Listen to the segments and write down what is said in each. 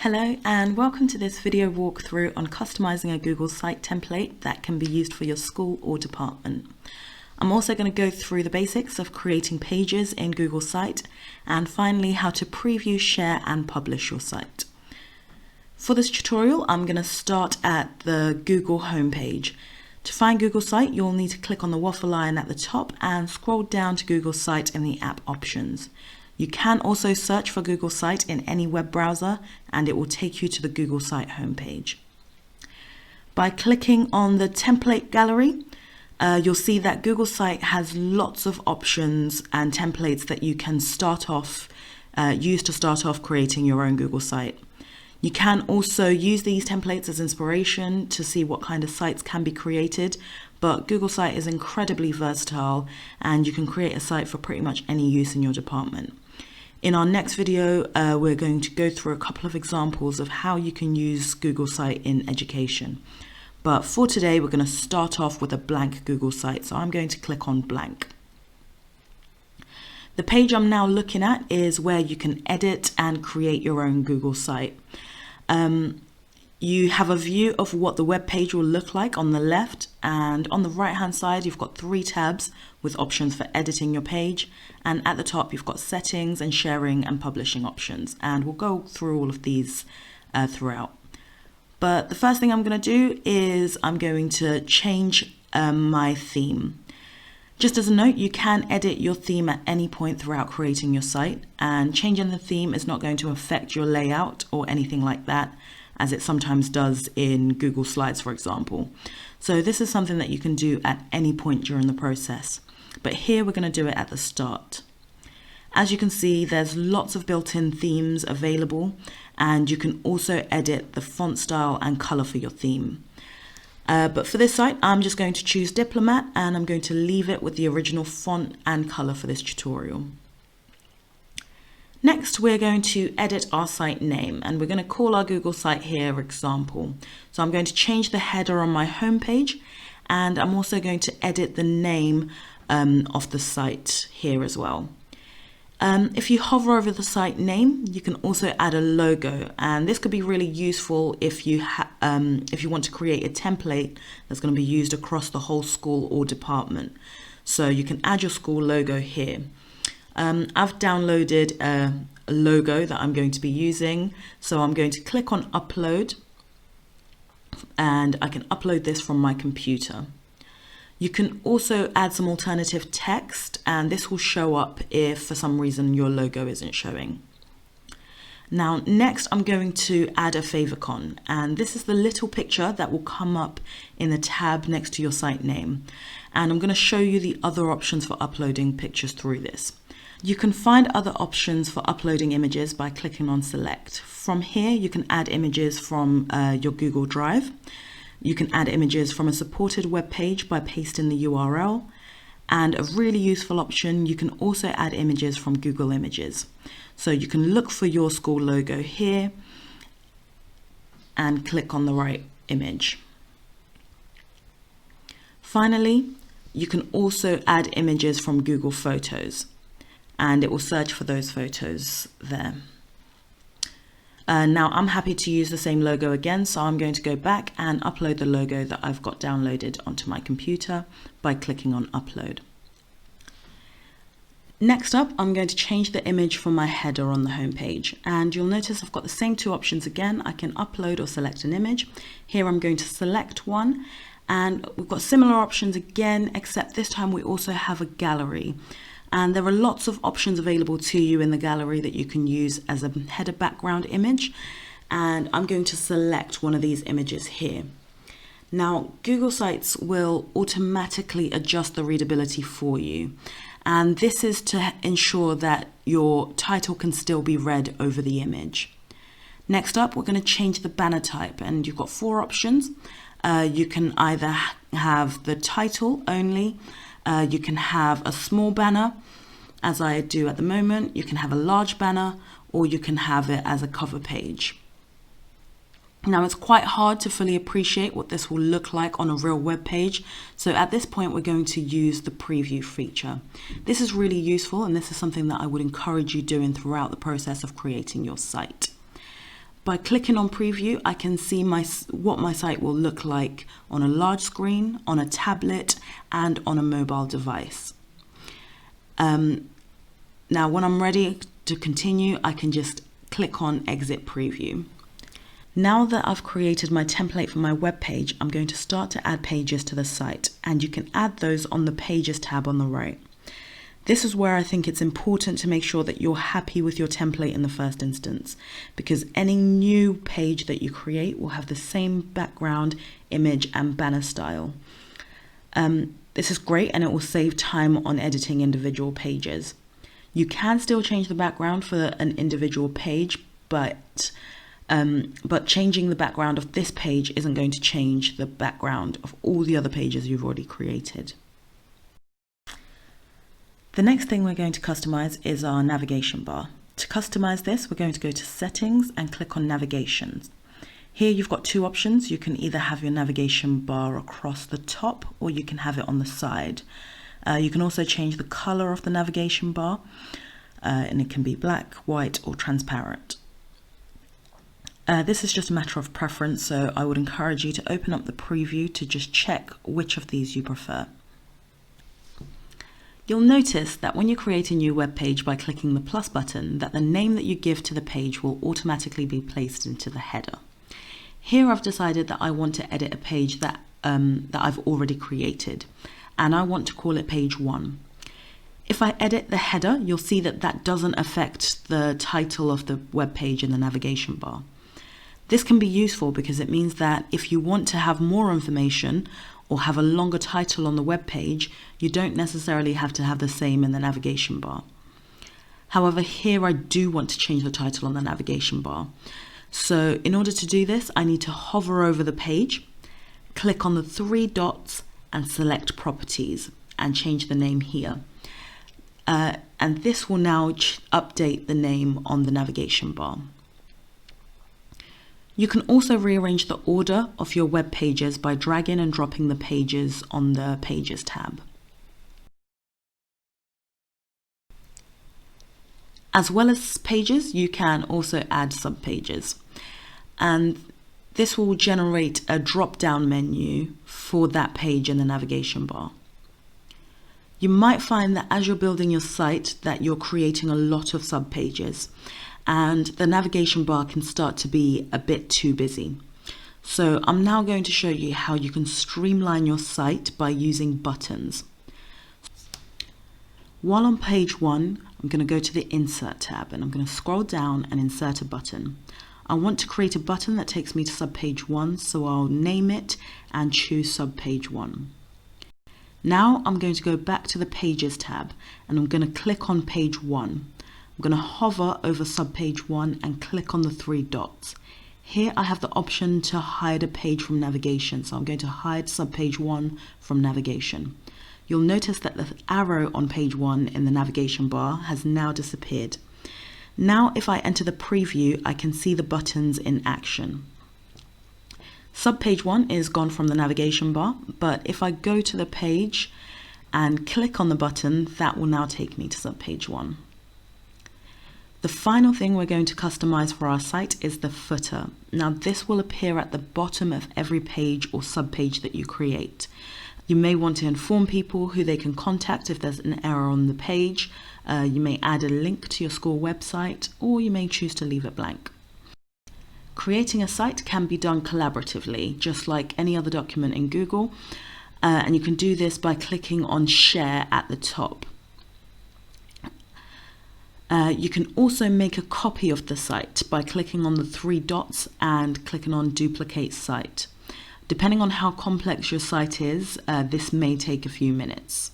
Hello and welcome to this video walkthrough on customizing a Google Site template that can be used for your school or department. I'm also going to go through the basics of creating pages in Google Site and finally how to preview, share and publish your site. For this tutorial, I'm going to start at the Google homepage. To find Google Site, you'll need to click on the waffle line at the top and scroll down to Google Site in the app options. You can also search for Google Site in any web browser and it will take you to the Google Site homepage. By clicking on the template gallery, you'll see that Google Site has lots of options and templates that you can use to start off creating your own Google Site. You can also use these templates as inspiration to see what kind of sites can be created, but Google Site is incredibly versatile and you can create a site for pretty much any use in your department. In our next video, we're going to go through a couple of examples of how you can use Google Site in education. But for today, we're going to start off with a blank Google Site. So I'm going to click on blank. The page I'm now looking at is where you can edit and create your own Google Site. You have a view of what the web page will look like on the left, and on the right hand side you've got 3 tabs with options for editing your page, and at the top you've got settings and sharing and publishing options, and we'll go through all of these throughout. But the first thing I'm going to do is I'm going to change my theme. Just as a note, you can edit your theme at any point throughout creating your site, and changing the theme is not going to affect your layout or anything like that, as it sometimes does in Google Slides, for example. So this is something that you can do at any point during the process. But here we're going to do it at the start. As you can see, there's lots of built-in themes available, and you can also edit the font style and color for your theme. But for this site, I'm just going to choose Diplomat, and I'm going to leave it with the original font and color for this tutorial. Next, we're going to edit our site name, and we're going to call our Google Site here example. So I'm going to change the header on my homepage, and I'm also going to edit the name of the site here as well. If you hover over the site name, you can also add a logo, and this could be really useful if you want to create a template that's going to be used across the whole school or department. So you can add your school logo here. I've downloaded a logo that I'm going to be using, so I'm going to click on upload, and I can upload this from my computer. You can also add some alternative text, and this will show up if for some reason your logo isn't showing. Now next I'm going to add a favicon, and this is the little picture that will come up in the tab next to your site name, and I'm going to show you the other options for uploading pictures through this. You can find other options for uploading images by clicking on select. From here you can add images from your Google Drive. You can add images from a supported web page by pasting the URL, and a really useful option, you can also add images from Google Images. So you can look for your school logo here and click on the right image. Finally, you can also add images from Google Photos, and it will search for those photos there. Now I'm happy to use the same logo again, so I'm going to go back and upload the logo that I've got downloaded onto my computer by clicking on upload. Next up, I'm going to change the image for my header on the home page, and you'll notice I've got the same 2 options again. I can upload or select an image. Here I'm going to select one, and we've got similar options again, except this time we also have a gallery. And there are lots of options available to you in the gallery that you can use as a header background image, and I'm going to select one of these images here. Now Google Sites will automatically adjust the readability for you, and this is to ensure that your title can still be read over the image. Next up, we're going to change the banner type, and you've got 4 options. You can either have the title only, you can have a small banner, as I do at the moment, you can have a large banner, or you can have it as a cover page. Now it's quite hard to fully appreciate what this will look like on a real web page, so at this point we're going to use the preview feature. This is really useful, and this is something that I would encourage you doing throughout the process of creating your site. By clicking on preview, I can see what my site will look like on a large screen, on a tablet, and on a mobile device. Now, when I'm ready to continue, I can just click on Exit Preview. Now that I've created my template for my web page, I'm going to start to add pages to the site, and you can add those on the Pages tab on the right. This is where I think it's important to make sure that you're happy with your template in the first instance, because any new page that you create will have the same background, image, and banner style. This is great, and it will save time on editing individual pages. You can still change the background for an individual page, but changing the background of this page isn't going to change the background of all the other pages you've already created. The next thing we're going to customize is our navigation bar. To customize this, we're going to go to Settings and click on Navigations. Here you've got two options. You can either have your navigation bar across the top, or you can have it on the side. You can also change the color of the navigation bar, and it can be black, white, or transparent. This is just a matter of preference, so I would encourage you to open up the preview to just check which of these you prefer. You'll notice that when you create a new web page by clicking the plus button, that the name that you give to the page will automatically be placed into the header. Here I've decided that I want to edit a page that I've already created, and I want to call it page 1. If I edit the header, you'll see that that doesn't affect the title of the web page in the navigation bar. This can be useful because it means that if you want to have more information or have a longer title on the web page, you don't necessarily have to have the same in the navigation bar. However, here I do want to change the title on the navigation bar. So in order to do this, I need to hover over the page, click on the 3 dots and select Properties and change the name here. And this will now update the name on the navigation bar. You can also rearrange the order of your web pages by dragging and dropping the pages on the Pages tab. As well as pages, you can also add subpages, and this will generate a drop-down menu for that page in the navigation bar. You might find that as you're building your site that you're creating a lot of subpages, and the navigation bar can start to be a bit too busy. So I'm now going to show you how you can streamline your site by using buttons. While on page 1, I'm going to go to the Insert tab, and I'm going to scroll down and insert a button. I want to create a button that takes me to subpage 1, so I'll name it and choose subpage 1. Now I'm going to go back to the Pages tab, and I'm going to click on page 1. I'm going to hover over subpage 1 and click on the 3 dots. Here I have the option to hide a page from navigation, so I'm going to hide subpage 1 from navigation. You'll notice that the arrow on page 1 in the navigation bar has now disappeared. Now if I enter the preview, I can see the buttons in action. Subpage 1 is gone from the navigation bar, but if I go to the page and click on the button, that will now take me to subpage 1. The final thing we're going to customize for our site is the footer. Now this will appear at the bottom of every page or subpage that you create. You may want to inform people who they can contact if there's an error on the page. You may add a link to your school website, or you may choose to leave it blank. Creating a site can be done collaboratively, just like any other document in Google, and you can do this by clicking on Share at the top. You can also make a copy of the site by clicking on the 3 dots and clicking on Duplicate Site. Depending on how complex your site is, this may take a few minutes.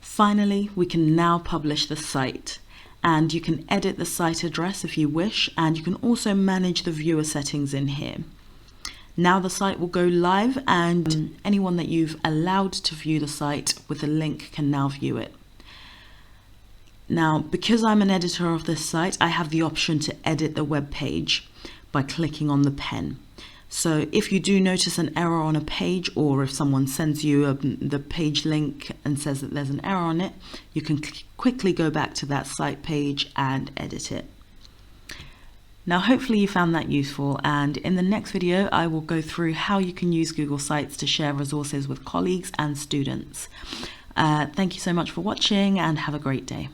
Finally, we can now publish the site, and you can edit the site address if you wish, and you can also manage the viewer settings in here. Now the site will go live, and anyone that you've allowed to view the site with a link can now view it. Now, because I'm an editor of this site, I have the option to edit the web page by clicking on the pen. So if you do notice an error on a page, or if someone sends you the page link and says that there's an error on it, you can quickly go back to that site page and edit it. Now, hopefully you found that useful, and in the next video, I will go through how you can use Google Sites to share resources with colleagues and students. Thank you so much for watching, and have a great day.